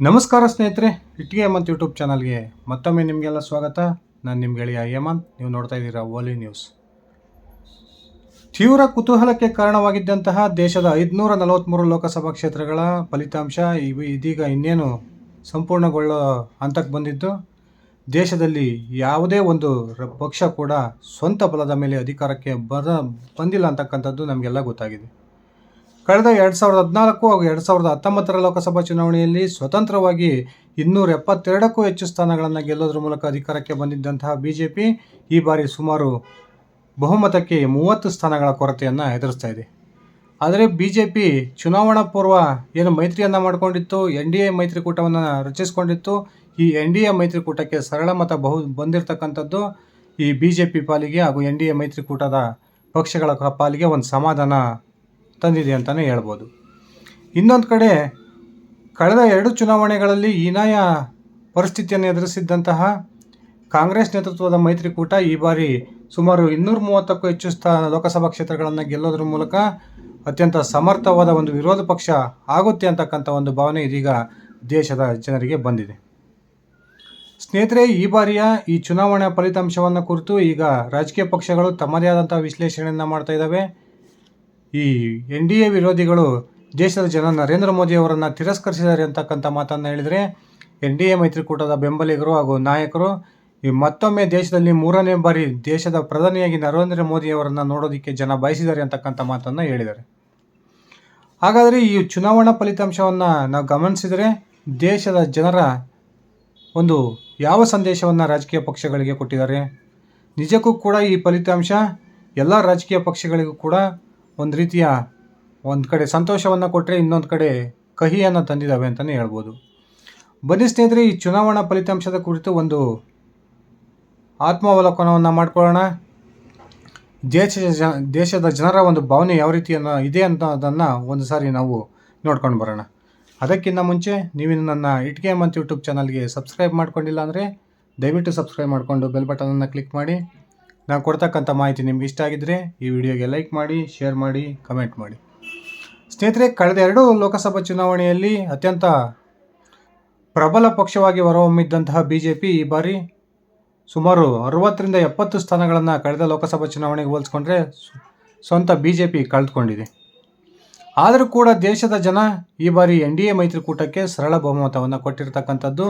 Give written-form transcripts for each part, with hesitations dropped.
ನಮಸ್ಕಾರ ಸ್ನೇಹಿತರೆ, ಇಟ್ಟಿಗೆ ಹೇಮಂತ್ ಯೂಟ್ಯೂಬ್ ಚಾನಲ್ಗೆ ಮತ್ತೊಮ್ಮೆ ನಿಮಗೆಲ್ಲ ಸ್ವಾಗತ. ನಾನು ನಿಮ್ಮ ಗೆಳೆಯ ಹೇಮಂತ್. ನೀವು ನೋಡ್ತಾ ಇದ್ದೀರಾ ಓಲಿ ನ್ಯೂಸ್. ತೀವ್ರ ಕುತೂಹಲಕ್ಕೆ ಕಾರಣವಾಗಿದ್ದಂತಹ ದೇಶದ 543 ಲೋಕಸಭಾ ಕ್ಷೇತ್ರಗಳ ಫಲಿತಾಂಶ ಇದೀಗ ಇನ್ನೇನು ಸಂಪೂರ್ಣಗೊಳ್ಳೋ ಹಂತಕ್ಕೆ ಬಂದಿದ್ದು, ದೇಶದಲ್ಲಿ ಯಾವುದೇ ಒಂದು ಪಕ್ಷ ಕೂಡ ಸ್ವಂತ ಬಲದ ಮೇಲೆ ಅಧಿಕಾರಕ್ಕೆ ಬಂದಿಲ್ಲ ಅಂತಕ್ಕಂಥದ್ದು ನಮಗೆಲ್ಲ ಗೊತ್ತಾಗಿದೆ. ಕಳೆದ 2014 ಹಾಗೂ 2019 ಲೋಕಸಭಾ ಚುನಾವಣೆಯಲ್ಲಿ ಸ್ವತಂತ್ರವಾಗಿ 272ಕ್ಕೂ ಹೆಚ್ಚು ಸ್ಥಾನಗಳನ್ನು ಗೆಲ್ಲೋದ್ರ ಮೂಲಕ ಅಧಿಕಾರಕ್ಕೆ ಬಂದಿದ್ದಂತಹ ಬಿಜೆಪಿ ಈ ಬಾರಿ ಸುಮಾರು ಬಹುಮತಕ್ಕೆ 30 ಸ್ಥಾನಗಳ ಕೊರತೆಯನ್ನು ಎದುರಿಸ್ತಾ ಇದೆ. ಆದರೆ ಬಿಜೆಪಿ ಚುನಾವಣಾ ಪೂರ್ವ ಏನು ಮೈತ್ರಿಯನ್ನು ಮಾಡಿಕೊಂಡಿತ್ತು, NDA ಮೈತ್ರಿಕೂಟವನ್ನು ರಚಿಸಿಕೊಂಡಿತ್ತು. ಈ NDA ಮೈತ್ರಿಕೂಟಕ್ಕೆ ಸರಳ ಮತ ಬಂದಿರತಕ್ಕಂಥದ್ದು ಈ ಬಿಜೆಪಿ ಪಾಲಿಗೆ ಹಾಗೂ NDA ಮೈತ್ರಿಕೂಟದ ಪಕ್ಷಗಳ ಪಾಲಿಗೆ ಒಂದು ಸಮಾಧಾನ ತಂದಿದೆ ಅಂತಲೇ ಹೇಳ್ಬೋದು. ಇನ್ನೊಂದು ಕಡೆ ಕಳೆದ 2 ಚುನಾವಣೆಗಳಲ್ಲಿ ಹೀನಾಯ ಪರಿಸ್ಥಿತಿಯನ್ನು ಎದುರಿಸಿದ್ದಂತಹ ಕಾಂಗ್ರೆಸ್ ನೇತೃತ್ವದ ಮೈತ್ರಿಕೂಟ ಈ ಬಾರಿ ಸುಮಾರು 230ಕ್ಕೂ ಹೆಚ್ಚು ಲೋಕಸಭಾ ಕ್ಷೇತ್ರಗಳನ್ನು ಗೆಲ್ಲೋದ್ರ ಮೂಲಕ ಅತ್ಯಂತ ಸಮರ್ಥವಾದ ಒಂದು ವಿರೋಧ ಪಕ್ಷ ಆಗುತ್ತೆ ಅಂತಕ್ಕಂಥ ಒಂದು ಭಾವನೆ ಇದೀಗ ದೇಶದ ಜನರಿಗೆ ಬಂದಿದೆ. ಸ್ನೇಹಿತರೆ, ಈ ಬಾರಿಯ ಈ ಚುನಾವಣಾ ಫಲಿತಾಂಶವನ್ನು ಕುರಿತು ಈಗ ರಾಜಕೀಯ ಪಕ್ಷಗಳು ತಮ್ಮದೇ ಆದಂಥ ವಿಶ್ಲೇಷಣೆಯನ್ನು ಮಾಡ್ತಾ ಇದ್ದಾವೆ. ಈ NDA ವಿರೋಧಿಗಳು ದೇಶದ ಜನ ನರೇಂದ್ರ ಮೋದಿ ಅವರನ್ನು ತಿರಸ್ಕರಿಸಿದ್ದಾರೆ ಅಂತಕ್ಕಂಥ ಮಾತನ್ನು ಹೇಳಿದರೆ, NDA ಮೈತ್ರಿಕೂಟದ ಬೆಂಬಲಿಗರು ಹಾಗೂ ನಾಯಕರು ಈ ಮತ್ತೊಮ್ಮೆ ದೇಶದಲ್ಲಿ 3ನೇ ಬಾರಿ ದೇಶದ ಪ್ರಧಾನಿಯಾಗಿ ನರೇಂದ್ರ ಮೋದಿ ಅವರನ್ನು ನೋಡೋದಕ್ಕೆ ಜನ ಬಯಸಿದ್ದಾರೆ ಅಂತಕ್ಕಂಥ ಮಾತನ್ನು ಹೇಳಿದ್ದಾರೆ. ಹಾಗಾದರೆ ಈ ಚುನಾವಣಾ ಫಲಿತಾಂಶವನ್ನು ನಾವು ಗಮನಿಸಿದರೆ ದೇಶದ ಜನರ ಒಂದು ಯಾವ ಸಂದೇಶವನ್ನು ರಾಜಕೀಯ ಪಕ್ಷಗಳಿಗೆ ಕೊಟ್ಟಿದ್ದಾರೆ? ನಿಜಕ್ಕೂ ಕೂಡ ಈ ಫಲಿತಾಂಶ ಎಲ್ಲ ರಾಜಕೀಯ ಪಕ್ಷಗಳಿಗೂ ಕೂಡ ಒಂದು ರೀತಿಯ ಒಂದು ಕಡೆ ಸಂತೋಷವನ್ನು ಕೊಟ್ಟರೆ, ಇನ್ನೊಂದು ಕಡೆ ಕಹಿಯನ್ನು ತಂದಿದ್ದಾವೆ ಅಂತಲೇ ಹೇಳ್ಬೋದು. ಬನ್ನಿ ಸ್ನೇಹಿತರೆ, ಈ ಚುನಾವಣಾ ಫಲಿತಾಂಶದ ಕುರಿತು ಒಂದು ಆತ್ಮಾವಲೋಕನವನ್ನು ಮಾಡ್ಕೊಳ್ಳೋಣ. ದೇಶದ ಜನರ ಒಂದು ಭಾವನೆ ಯಾವ ರೀತಿಯನ್ನು ಇದೆ ಅನ್ನೋದನ್ನು ಒಂದು ಸಾರಿ ನಾವು ನೋಡ್ಕೊಂಡು ಬರೋಣ. ಅದಕ್ಕಿಂತ ಮುಂಚೆ ನೀವು ನನ್ನ ಇಟ್ಟಿಗೆ ಹೇಮಂತ್ ಯೂಟ್ಯೂಬ್ ಚಾನಲ್ಗೆ ಸಬ್ಸ್ಕ್ರೈಬ್ ಮಾಡ್ಕೊಂಡಿಲ್ಲ ಅಂದರೆ ದಯವಿಟ್ಟು ಸಬ್ಸ್ಕ್ರೈಬ್ ಮಾಡಿಕೊಂಡು ಬೆಲ್ ಬಟನನ್ನು ಕ್ಲಿಕ್ ಮಾಡಿ. ನಾನು ಕೊಡ್ತಕ್ಕಂಥ ಮಾಹಿತಿ ನಿಮ್ಗೆ ಇಷ್ಟ ಆಗಿದ್ದರೆ ಈ ವಿಡಿಯೋಗೆ ಲೈಕ್ ಮಾಡಿ, ಶೇರ್ ಮಾಡಿ, ಕಮೆಂಟ್ ಮಾಡಿ. ಸ್ನೇಹಿತರೆ, ಕಳೆದ 2 ಲೋಕಸಭಾ ಚುನಾವಣೆಯಲ್ಲಿ ಅತ್ಯಂತ ಪ್ರಬಲ ಪಕ್ಷವಾಗಿ ಹೊರಹೊಮ್ಮಿದ್ದಂತಹ ಬಿಜೆಪಿ ಈ ಬಾರಿ ಸುಮಾರು 60ರಿಂದ 70 ಸ್ಥಾನಗಳನ್ನು ಕಳೆದ ಲೋಕಸಭಾ ಚುನಾವಣೆಗೆ ಹೋಲಿಸ್ಕೊಂಡ್ರೆ ಸ್ವಂತ ಬಿಜೆಪಿ ಕಳೆದುಕೊಂಡಿದೆ. ಆದರೂ ಕೂಡ ದೇಶದ ಜನ ಈ ಬಾರಿ NDA ಮೈತ್ರಿಕೂಟಕ್ಕೆ ಸರಳ ಬಹುಮತವನ್ನು ಕೊಟ್ಟಿರ್ತಕ್ಕಂಥದ್ದು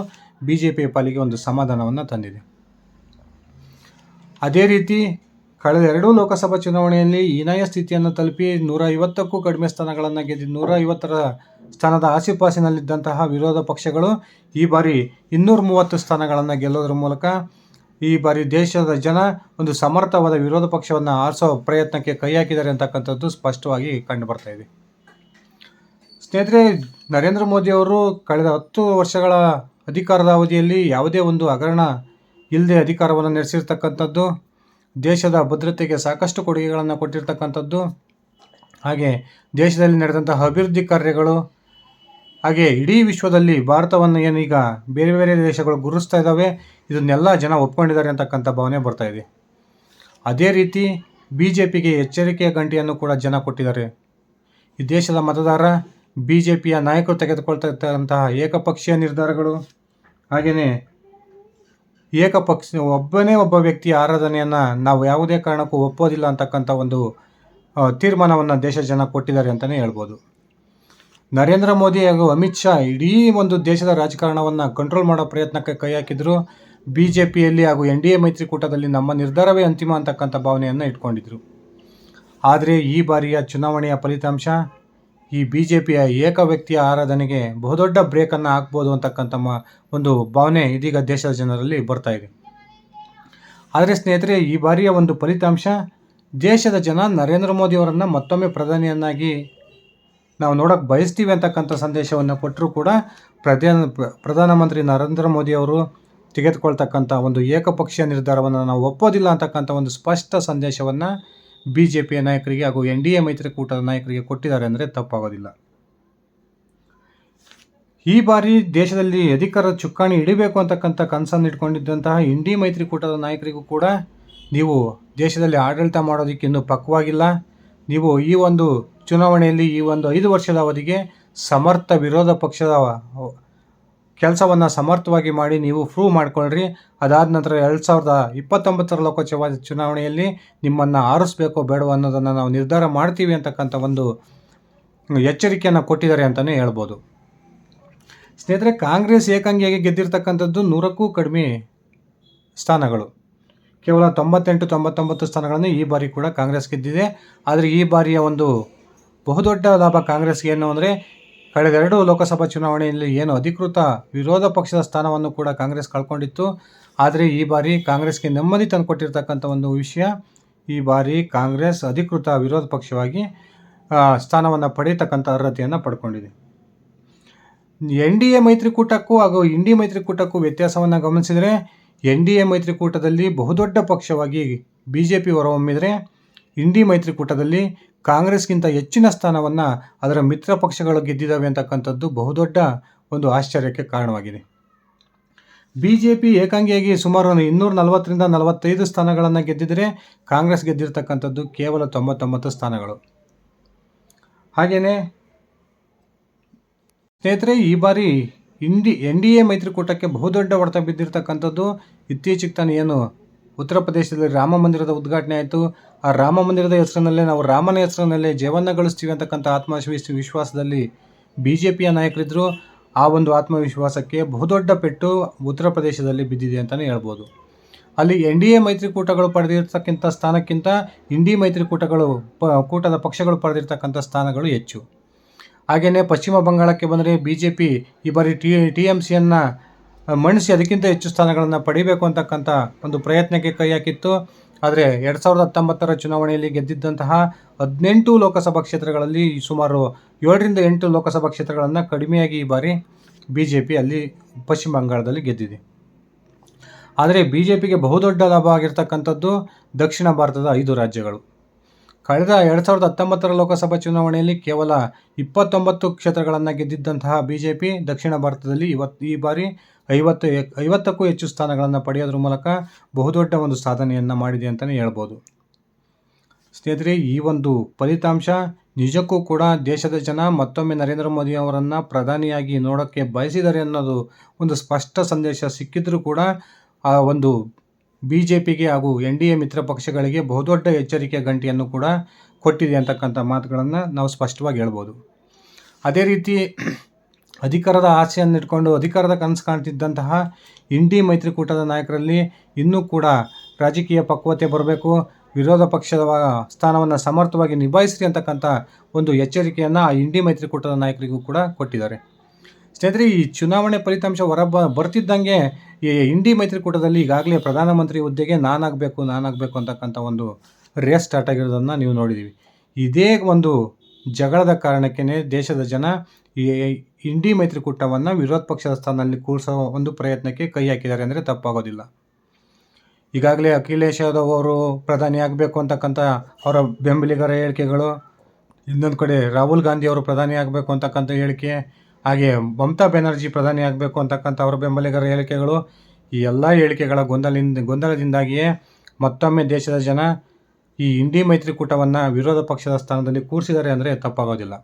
ಬಿಜೆಪಿ ಪಾಲಿಗೆ ಒಂದು ಸಮಾಧಾನವನ್ನು ತಂದಿದೆ. ಅದೇ ರೀತಿ ಕಳೆದ 2 ಲೋಕಸಭಾ ಚುನಾವಣೆಯಲ್ಲಿ ಹೀನಾಯ ಸ್ಥಿತಿಯನ್ನು ತಲುಪಿ 150ಕ್ಕೂ ಕಡಿಮೆ ಸ್ಥಾನಗಳನ್ನು ಗೆದ್ದು 150ರ ಸ್ಥಾನದ ಆಸುಪಾಸಿನಲ್ಲಿದ್ದಂತಹ ವಿರೋಧ ಪಕ್ಷಗಳು ಈ ಬಾರಿ 230 ಸ್ಥಾನಗಳನ್ನು ಗೆಲ್ಲೋದ್ರ ಮೂಲಕ ಈ ಬಾರಿ ದೇಶದ ಜನ ಒಂದು ಸಮರ್ಥವಾದ ವಿರೋಧ ಪಕ್ಷವನ್ನು ಆರಿಸೋ ಪ್ರಯತ್ನಕ್ಕೆ ಕೈ ಹಾಕಿದ್ದಾರೆ ಅಂತಕ್ಕಂಥದ್ದು ಸ್ಪಷ್ಟವಾಗಿ ಕಂಡುಬರ್ತಾ ಇದೆ. ಸ್ನೇಹಿತರೆ, ನರೇಂದ್ರ ಮೋದಿ ಅವರು ಕಳೆದ 10 ವರ್ಷಗಳ ಅಧಿಕಾರದ ಅವಧಿಯಲ್ಲಿ ಯಾವುದೇ ಒಂದು ಹಗರಣ ಇಲ್ಲದೆ ಅಧಿಕಾರವನ್ನು ನಡೆಸಿರ್ತಕ್ಕಂಥದ್ದು, ದೇಶದ ಭದ್ರತೆಗೆ ಸಾಕಷ್ಟು ಕೊಡುಗೆಗಳನ್ನು ಕೊಟ್ಟಿರ್ತಕ್ಕಂಥದ್ದು, ಹಾಗೆ ದೇಶದಲ್ಲಿ ನಡೆದಂತಹ ಅಭಿವೃದ್ಧಿ ಕಾರ್ಯಗಳು, ಹಾಗೆ ಇಡೀ ವಿಶ್ವದಲ್ಲಿ ಭಾರತವನ್ನು ಏನೀಗ ಬೇರೆ ಬೇರೆ ದೇಶಗಳು ಗುರುತಿಸ್ತಾ ಇದ್ದಾವೆ, ಇದನ್ನೆಲ್ಲ ಜನ ಒಪ್ಕೊಂಡಿದ್ದಾರೆ ಅಂತಕ್ಕಂಥ ಭಾವನೆ ಬರ್ತಾ ಇದೆ. ಅದೇ ರೀತಿ ಬಿಜೆಪಿಗೆ ಎಚ್ಚರಿಕೆಯ ಗಂಟೆಯನ್ನು ಕೂಡ ಜನ ಕೊಟ್ಟಿದ್ದಾರೆ. ಈ ದೇಶದ ಮತದಾರ ಬಿಜೆಪಿಯ ನಾಯಕರು ತೆಗೆದುಕೊಳ್ತಾ ಇರ್ತಕ್ಕಂತಹ ಏಕಪಕ್ಷೀಯ ನಿರ್ಧಾರಗಳು, ಹಾಗೆಯೇ ಒಬ್ಬನೇ ಒಬ್ಬ ವ್ಯಕ್ತಿಯ ಆರಾಧನೆಯನ್ನು ನಾವು ಯಾವುದೇ ಕಾರಣಕ್ಕೂ ಒಪ್ಪೋದಿಲ್ಲ ಅಂತಕ್ಕಂಥ ಒಂದು ತೀರ್ಮಾನವನ್ನು ದೇಶದ ಜನ ಕೊಟ್ಟಿದ್ದಾರೆ ಅಂತಲೇ ಹೇಳ್ಬೋದು. ನರೇಂದ್ರ ಮೋದಿ ಹಾಗೂ ಅಮಿತ್ ಶಾ ಇಡೀ ಒಂದು ದೇಶದ ರಾಜಕಾರಣವನ್ನು ಕಂಟ್ರೋಲ್ ಮಾಡೋ ಪ್ರಯತ್ನಕ್ಕೆ ಕೈ ಹಾಕಿದ್ರು. ಬಿಜೆಪಿಯಲ್ಲಿ ಹಾಗೂ NDA ಮೈತ್ರಿಕೂಟದಲ್ಲಿ ನಮ್ಮ ನಿರ್ಧಾರವೇ ಅಂತಿಮ ಅಂತಕ್ಕಂಥ ಭಾವನೆಯನ್ನು ಇಟ್ಕೊಂಡಿದ್ರು. ಆದರೆ ಈ ಬಾರಿಯ ಚುನಾವಣೆಯ ಫಲಿತಾಂಶ ಈ ಬಿಜೆಪಿಯ ಏಕ ವ್ಯಕ್ತಿಯ ಆರಾಧನೆಗೆ ಬಹುದೊಡ್ಡ ಬ್ರೇಕನ್ನು ಹಾಕ್ಬೋದು ಅಂತಕ್ಕಂಥ ಒಂದು ಭಾವನೆ ಇದೀಗ ದೇಶದ ಜನರಲ್ಲಿ ಬರ್ತಾ ಇದೆ. ಆದರೆ ಸ್ನೇಹಿತರೆ, ಈ ಬಾರಿಯ ಒಂದು ಫಲಿತಾಂಶ ದೇಶದ ಜನ ನರೇಂದ್ರ ಮೋದಿ ಅವರನ್ನು ಮತ್ತೊಮ್ಮೆ ಪ್ರಧಾನಿಯನ್ನಾಗಿ ನಾವು ನೋಡೋಕ್ಕೆ ಬಯಸ್ತೀವಿ ಅಂತಕ್ಕಂಥ ಸಂದೇಶವನ್ನು ಕೊಟ್ಟರೂ ಕೂಡ ಪ್ರಧಾನಮಂತ್ರಿ ನರೇಂದ್ರ ಮೋದಿ ಅವರು ತೆಗೆದುಕೊಳ್ತಕ್ಕಂಥ ಒಂದು ಏಕಪಕ್ಷೀಯ ನಿರ್ಧಾರವನ್ನು ನಾವು ಒಪ್ಪೋದಿಲ್ಲ ಅಂತಕ್ಕಂಥ ಒಂದು ಸ್ಪಷ್ಟ ಸಂದೇಶವನ್ನು ಬಿಜೆಪಿಯ ನಾಯಕರಿಗೆ ಹಾಗೂ NDA ಮೈತ್ರಿಕೂಟದ ನಾಯಕರಿಗೆ ಕೊಟ್ಟಿದ್ದಾರೆ ಅಂದರೆ ತಪ್ಪಾಗೋದಿಲ್ಲ. ಈ ಬಾರಿ ದೇಶದಲ್ಲಿ ಅಧಿಕಾರದ ಚುಕ್ಕಾಣಿ ಹಿಡಿಬೇಕು ಅಂತಕ್ಕಂಥ ಕನಸನ್ನು ಇಟ್ಕೊಂಡಿದ್ದಂತಹ NDA ಮೈತ್ರಿಕೂಟದ ನಾಯಕರಿಗೂ ಕೂಡ ನೀವು ದೇಶದಲ್ಲಿ ಆಡಳಿತ ಮಾಡೋದಕ್ಕೆ ಇನ್ನೂ ಪಕ್ವಾಗಿಲ್ಲ, ನೀವು ಈ ಒಂದು ಚುನಾವಣೆಯಲ್ಲಿ ಈ ಒಂದು 5 ವರ್ಷದ ಅವಧಿಗೆ ಸಮರ್ಥ ವಿರೋಧ ಪಕ್ಷದ ಕೆಲಸವನ್ನು ಸಮರ್ಥವಾಗಿ ಮಾಡಿ ನೀವು ಪ್ರೂವ್ ಮಾಡ್ಕೊಳ್ರಿ. ಅದಾದ ನಂತರ 2029 ಲೋಕಸಭಾ ಚುನಾವಣೆಯಲ್ಲಿ ನಿಮ್ಮನ್ನು ಆರಿಸ್ಬೇಕೋ ಬೇಡವೋ ಅನ್ನೋದನ್ನು ನಾವು ನಿರ್ಧಾರ ಮಾಡ್ತೀವಿ ಅಂತಕ್ಕಂಥ ಒಂದು ಎಚ್ಚರಿಕೆಯನ್ನು ಕೊಟ್ಟಿದ್ದಾರೆ ಅಂತಲೇ ಹೇಳ್ಬೋದು. ಸ್ನೇಹಿತರೆ, ಕಾಂಗ್ರೆಸ್ ಏಕಾಂಗಿಯಾಗಿ ಗೆದ್ದಿರ್ತಕ್ಕಂಥದ್ದು 100ಕ್ಕೂ ಕಡಿಮೆ ಸ್ಥಾನಗಳು, ಕೇವಲ 98-99 ಸ್ಥಾನಗಳನ್ನು ಈ ಬಾರಿ ಕೂಡ ಕಾಂಗ್ರೆಸ್ ಗೆದ್ದಿದೆ. ಆದರೆ ಈ ಬಾರಿಯ ಒಂದು ಬಹುದೊಡ್ಡ ಲಾಭ ಕಾಂಗ್ರೆಸ್ಗೆ ಏನು ಅಂದರೆ, ಕಳೆದ 2 ಲೋಕಸಭಾ ಚುನಾವಣೆಯಲ್ಲಿ ಏನು ಅಧಿಕೃತ ವಿರೋಧ ಪಕ್ಷದ ಸ್ಥಾನವನ್ನು ಕೂಡ ಕಾಂಗ್ರೆಸ್ ಕಳ್ಕೊಂಡಿತ್ತು. ಆದರೆ ಈ ಬಾರಿ ಕಾಂಗ್ರೆಸ್ಗೆ ನೆಮ್ಮದಿ ತಂದುಕೊಟ್ಟಿರ್ತಕ್ಕಂಥ ಒಂದು ವಿಷಯ, ಈ ಬಾರಿ ಕಾಂಗ್ರೆಸ್ ಅಧಿಕೃತ ವಿರೋಧ ಪಕ್ಷವಾಗಿ ಸ್ಥಾನವನ್ನು ಪಡೆಯತಕ್ಕಂಥ ಅರ್ಹತೆಯನ್ನು ಪಡ್ಕೊಂಡಿದೆ. NDA ಮೈತ್ರಿಕೂಟಕ್ಕೂ ಹಾಗೂ ಇಂಡಿ ಮೈತ್ರಿಕೂಟಕ್ಕೂ ವ್ಯತ್ಯಾಸವನ್ನು ಗಮನಿಸಿದರೆ, NDA ಮೈತ್ರಿಕೂಟದಲ್ಲಿ ಬಹುದೊಡ್ಡ ಪಕ್ಷವಾಗಿ BJP ಹೊರಹೊಮ್ಮಿದರೆ, ಇಂಡಿ ಮೈತ್ರಿಕೂಟದಲ್ಲಿ ಕಾಂಗ್ರೆಸ್ಗಿಂತ ಹೆಚ್ಚಿನ ಸ್ಥಾನವನ್ನು ಅದರ ಮಿತ್ರ ಪಕ್ಷಗಳು ಗೆದ್ದಿದ್ದಾವೆ ಅಂತಕ್ಕಂಥದ್ದು ಬಹುದೊಡ್ಡ ಒಂದು ಆಶ್ಚರ್ಯಕ್ಕೆ ಕಾರಣವಾಗಿದೆ. BJP ಏಕಾಂಗಿಯಾಗಿ ಸುಮಾರು 240-45 ಸ್ಥಾನಗಳನ್ನು ಗೆದ್ದಿದ್ದರೆ, ಕಾಂಗ್ರೆಸ್ ಗೆದ್ದಿರ್ತಕ್ಕಂಥದ್ದು ಕೇವಲ 99 ಸ್ಥಾನಗಳು. ಹಾಗೆಯೇ ಸ್ನೇಹಿತರೆ, ಈ ಬಾರಿ NDA ಮೈತ್ರಿಕೂಟಕ್ಕೆ ಬಹುದೊಡ್ಡ ಹೊಡೆತ ಬಿದ್ದಿರ್ತಕ್ಕಂಥದ್ದು ಇತ್ತೀಚೆಗೆ ತಾನು ಏನು ಉತ್ತರ ಪ್ರದೇಶದಲ್ಲಿ ರಾಮ ಮಂದಿರದ ಉದ್ಘಾಟನೆ ಆಯಿತು. ಆ ರಾಮ ಮಂದಿರದ ಹೆಸರಿನಲ್ಲೇ ನಾವು ರಾಮನ ಹೆಸರಿನಲ್ಲೇ ಜೀವನ ಗಳಿಸ್ತೀವಿ ಅಂತಕ್ಕಂಥ ಆತ್ಮವಿಶ್ವಾಸದಲ್ಲಿ BJPಯ ನಾಯಕರಿದ್ದರು. ಆ ಒಂದು ಆತ್ಮವಿಶ್ವಾಸಕ್ಕೆ ಬಹುದೊಡ್ಡ ಪೆಟ್ಟು ಉತ್ತರ ಪ್ರದೇಶದಲ್ಲಿ ಬಿದ್ದಿದೆ ಅಂತಲೇ ಹೇಳ್ಬೋದು. ಅಲ್ಲಿ NDA ಮೈತ್ರಿಕೂಟಗಳು ಪಡೆದಿರ್ತಕ್ಕಂಥ ಸ್ಥಾನಕ್ಕಿಂತ ಇಂಡಿ ಮೈತ್ರಿಕೂಟಗಳು ಕೂಟದ ಪಕ್ಷಗಳು ಪಡೆದಿರ್ತಕ್ಕಂಥ ಸ್ಥಾನಗಳು ಹೆಚ್ಚು. ಹಾಗೆಯೇ ಪಶ್ಚಿಮ ಬಂಗಾಳಕ್ಕೆ ಬಂದರೆ BJP ಈ ಬಾರಿ TMCಯನ್ನು ಮಣಿಸಿ ಅದಕ್ಕಿಂತ ಹೆಚ್ಚು ಸ್ಥಾನಗಳನ್ನು ಪಡಿಬೇಕು ಅಂತಕ್ಕಂಥ ಒಂದು ಪ್ರಯತ್ನಕ್ಕೆ ಕೈ ಹಾಕಿತ್ತು. ಆದರೆ 2019 ಚುನಾವಣೆಯಲ್ಲಿ ಗೆದ್ದಿದ್ದಂತಹ 18 ಲೋಕಸಭಾ ಕ್ಷೇತ್ರಗಳಲ್ಲಿ ಸುಮಾರು 7-8 ಲೋಕಸಭಾ ಕ್ಷೇತ್ರಗಳನ್ನು ಕಡಿಮೆಯಾಗಿ ಈ ಬಾರಿ BJP ಅಲ್ಲಿ ಪಶ್ಚಿಮ ಬಂಗಾಳದಲ್ಲಿ ಗೆದ್ದಿದೆ. ಆದರೆ BJPಗೆ ಬಹುದೊಡ್ಡ ಲಾಭ ಆಗಿರ್ತಕ್ಕಂಥದ್ದು ದಕ್ಷಿಣ ಭಾರತದ 5 ರಾಜ್ಯಗಳು. ಕಳೆದ 2019 ಲೋಕಸಭಾ ಚುನಾವಣೆಯಲ್ಲಿ ಕೇವಲ 29 ಕ್ಷೇತ್ರಗಳನ್ನು ಗೆದ್ದಿದ್ದಂತಹ BJP ದಕ್ಷಿಣ ಭಾರತದಲ್ಲಿ ಈ ಬಾರಿ 50ಕ್ಕೂ ಹೆಚ್ಚು ಸ್ಥಾನಗಳನ್ನು ಪಡೆಯೋದ್ರ ಮೂಲಕ ಬಹುದೊಡ್ಡ ಒಂದು ಸಾಧನೆಯನ್ನು ಮಾಡಿದೆ ಅಂತಲೇ ಹೇಳ್ಬೋದು. ಸ್ನೇಹಿತರೆ, ಈ ಒಂದು ಫಲಿತಾಂಶ ನಿಜಕ್ಕೂ ಕೂಡ ದೇಶದ ಜನ ಮತ್ತೊಮ್ಮೆ ನರೇಂದ್ರ ಮೋದಿ ಅವರನ್ನು ಪ್ರಧಾನಿಯಾಗಿ ನೋಡೋಕ್ಕೆ ಬಯಸಿದ್ದಾರೆ ಅನ್ನೋದು ಒಂದು ಸ್ಪಷ್ಟ ಸಂದೇಶ ಸಿಕ್ಕಿದ್ರೂ ಕೂಡ ಆ ಒಂದು BJPಗೆ ಹಾಗೂ NDA ಮಿತ್ರ ಪಕ್ಷಗಳಿಗೆ ಬಹುದೊಡ್ಡ ಎಚ್ಚರಿಕೆ ಗಂಟೆಯನ್ನು ಕೂಡ ಕೊಟ್ಟಿದೆ ಅಂತಕ್ಕಂಥ ಮಾತುಗಳನ್ನು ನಾವು ಸ್ಪಷ್ಟವಾಗಿ ಹೇಳ್ಬೋದು. ಅದೇ ರೀತಿ ಅಧಿಕಾರದ ಆಸೆಯನ್ನು ಇಟ್ಕೊಂಡು ಅಧಿಕಾರದ ಕನಸು ಕಾಣ್ತಿದ್ದಂತಹ ಇಂಡಿ ಮೈತ್ರಿಕೂಟದ ನಾಯಕರಲ್ಲಿ ಇನ್ನೂ ಕೂಡ ರಾಜಕೀಯ ಪಕ್ವತೆ ಬರಬೇಕು, ವಿರೋಧ ಪಕ್ಷದ ಸ್ಥಾನವನ್ನು ಸಮರ್ಥವಾಗಿ ನಿಭಾಯಿಸ್ರಿ ಅಂತಕ್ಕಂಥ ಒಂದು ಎಚ್ಚರಿಕೆಯನ್ನು ಆ ಇಂಡಿ ಮೈತ್ರಿಕೂಟದ ನಾಯಕರಿಗೂ ಕೂಡ ಕೊಟ್ಟಿದ್ದಾರೆ. ಸ್ನೇಹಿತರೆ, ಈ ಚುನಾವಣೆ ಫಲಿತಾಂಶ ಬರ್ತಿದ್ದಂಗೆ ಈ ಇಂಡಿ ಮೈತ್ರಿಕೂಟದಲ್ಲಿ ಈಗಾಗಲೇ ಪ್ರಧಾನಮಂತ್ರಿ ಹುದ್ದೆಗೆ ನಾನಾಗಬೇಕು ಅಂತಕ್ಕಂಥ ಒಂದು ರೇಸ್ ಸ್ಟಾರ್ಟ್ ಆಗಿರೋದನ್ನು ನೀವು ನೋಡಿದ್ದೀವಿ. ಇದೇ ಒಂದು ಜಗಳದ ಕಾರಣಕ್ಕೇ ದೇಶದ ಜನ ಈ ಇಂಡಿ ಮೈತ್ರಿಕೂಟವನ್ನು ವಿರೋಧ ಪಕ್ಷದ ಸ್ಥಾನದಲ್ಲಿ ಕೂರಿಸೋ ಒಂದು ಪ್ರಯತ್ನಕ್ಕೆ ಕೈ ಹಾಕಿದ್ದಾರೆ ಅಂದರೆ ತಪ್ಪಾಗೋದಿಲ್ಲ. ಈಗಾಗಲೇ ಅಖಿಲೇಶ್ ಯಾದವ್ ಅವರು ಪ್ರಧಾನಿ ಆಗಬೇಕು ಅಂತಕ್ಕಂಥ ಅವರ ಬೆಂಬಲಿಗರ ಹೇಳಿಕೆಗಳು, ಇನ್ನೊಂದು ಕಡೆ ರಾಹುಲ್ ಗಾಂಧಿ ಅವರು ಪ್ರಧಾನಿ ಆಗಬೇಕು ಅಂತಕ್ಕಂಥ ಹೇಳಿಕೆ, ಹಾಗೆ ಮಮತಾ ಬ್ಯಾನರ್ಜಿ ಪ್ರಧಾನಿ ಆಗಬೇಕು ಅಂತಕ್ಕಂಥ ಅವರ ಬೆಂಬಲಿಗರ ಹೇಳಿಕೆಗಳು, ಈ ಎಲ್ಲ ಹೇಳಿಕೆಗಳ ಗೊಂದಲದಿಂದಾಗಿಯೇ ಮತ್ತೊಮ್ಮೆ ದೇಶದ ಜನ ಈ ಇಂಡಿ ಮೈತ್ರಿಕೂಟವನ್ನು ವಿರೋಧ ಪಕ್ಷದ ಸ್ಥಾನದಲ್ಲಿ ಕೂರಿಸಿದ್ದಾರೆ ಅಂದರೆ ತಪ್ಪಾಗೋದಿಲ್ಲ.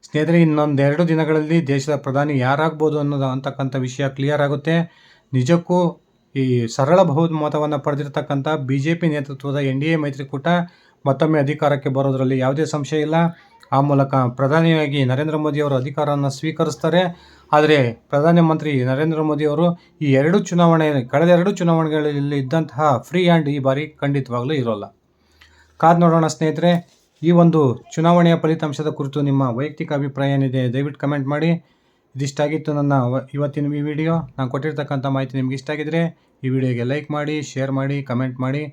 ಸ್ನೇಹಿತರೆ, ಇನ್ನೊಂದು 2 ದಿನಗಳಲ್ಲಿ ದೇಶದ ಪ್ರಧಾನಿ ಯಾರಾಗ್ಬೋದು ಅಂತಕ್ಕಂಥ ವಿಷಯ ಕ್ಲಿಯರ್ ಆಗುತ್ತೆ. ನಿಜಕ್ಕೂ ಈ ಸರಳ ಬಹುಮತವನ್ನು ಪಡೆದಿರ್ತಕ್ಕಂಥ BJP ನೇತೃತ್ವದ NDA ಮೈತ್ರಿಕೂಟ ಮತ್ತೊಮ್ಮೆ ಅಧಿಕಾರಕ್ಕೆ ಬರೋದರಲ್ಲಿ ಯಾವುದೇ ಸಂಶಯ ಇಲ್ಲ. ಆ ಮೂಲಕ ಪ್ರಧಾನಿಯಾಗಿ ನರೇಂದ್ರ ಮೋದಿಯವರು ಅಧಿಕಾರವನ್ನು ಸ್ವೀಕರಿಸ್ತಾರೆ. ಆದರೆ ಪ್ರಧಾನಮಂತ್ರಿ ನರೇಂದ್ರ ಮೋದಿಯವರು ಈ ಕಳೆದ 2 ಚುನಾವಣೆಗಳಲ್ಲಿ ಇದ್ದಂತಹ ಫ್ರೀ ಹ್ಯಾಂಡ್ ಈ ಬಾರಿ ಖಂಡಿತವಾಗ್ಲೂ ಇರೋಲ್ಲ. ಕಾದು ನೋಡೋಣ ಸ್ನೇಹಿತರೆ. ಈ ಒಂದು ಚುನಾವಣೆಯ ಫಲಿತಾಂಶದ ಕುರಿತು ನಿಮ್ಮ ವೈಯಕ್ತಿಕ ಅಭಿಪ್ರಾಯ ಏನಿದೆ ದಯವಿಟ್ಟು ಕಮೆಂಟ್ ಮಾಡಿ. ಇದಿಷ್ಟಾಗಿತ್ತು ನನ್ನ ಇವತ್ತಿನ ಈ ವಿಡಿಯೋ. ನಾನು ಕೊಟ್ಟಿರ್ತಕ್ಕಂಥ ಮಾಹಿತಿ ನಿಮ್ಗೆ ಇಷ್ಟ ಆಗಿದ್ರೆ ಈ ವಿಡಿಯೋಗೆ ಲೈಕ್ ಮಾಡಿ, ಶೇರ್ ಮಾಡಿ, ಕಮೆಂಟ್ ಮಾಡಿ.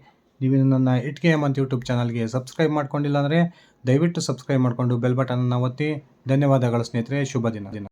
ನೀವು ನನ್ನ ಇಟ್ಕೆ ಹೇಮಂತ್ ಯೂಟ್ಯೂಬ್ ಚಾನಲ್ಗೆ ಸಬ್ಸ್ಕ್ರೈಬ್ ಮಾಡ್ಕೊಂಡಿಲ್ಲ ಅಂದರೆ ದಯವಿಟ್ಟು ಸಬ್ಸ್ಕ್ರೈಬ್ ಮಾಡಿಕೊಂಡು ಬೆಲ್ ಬಟನನ್ನು ಒತ್ತಿ. ಧನ್ಯವಾದಗಳು ಸ್ನೇಹಿತರೆ. ಶುಭ ದಿನ.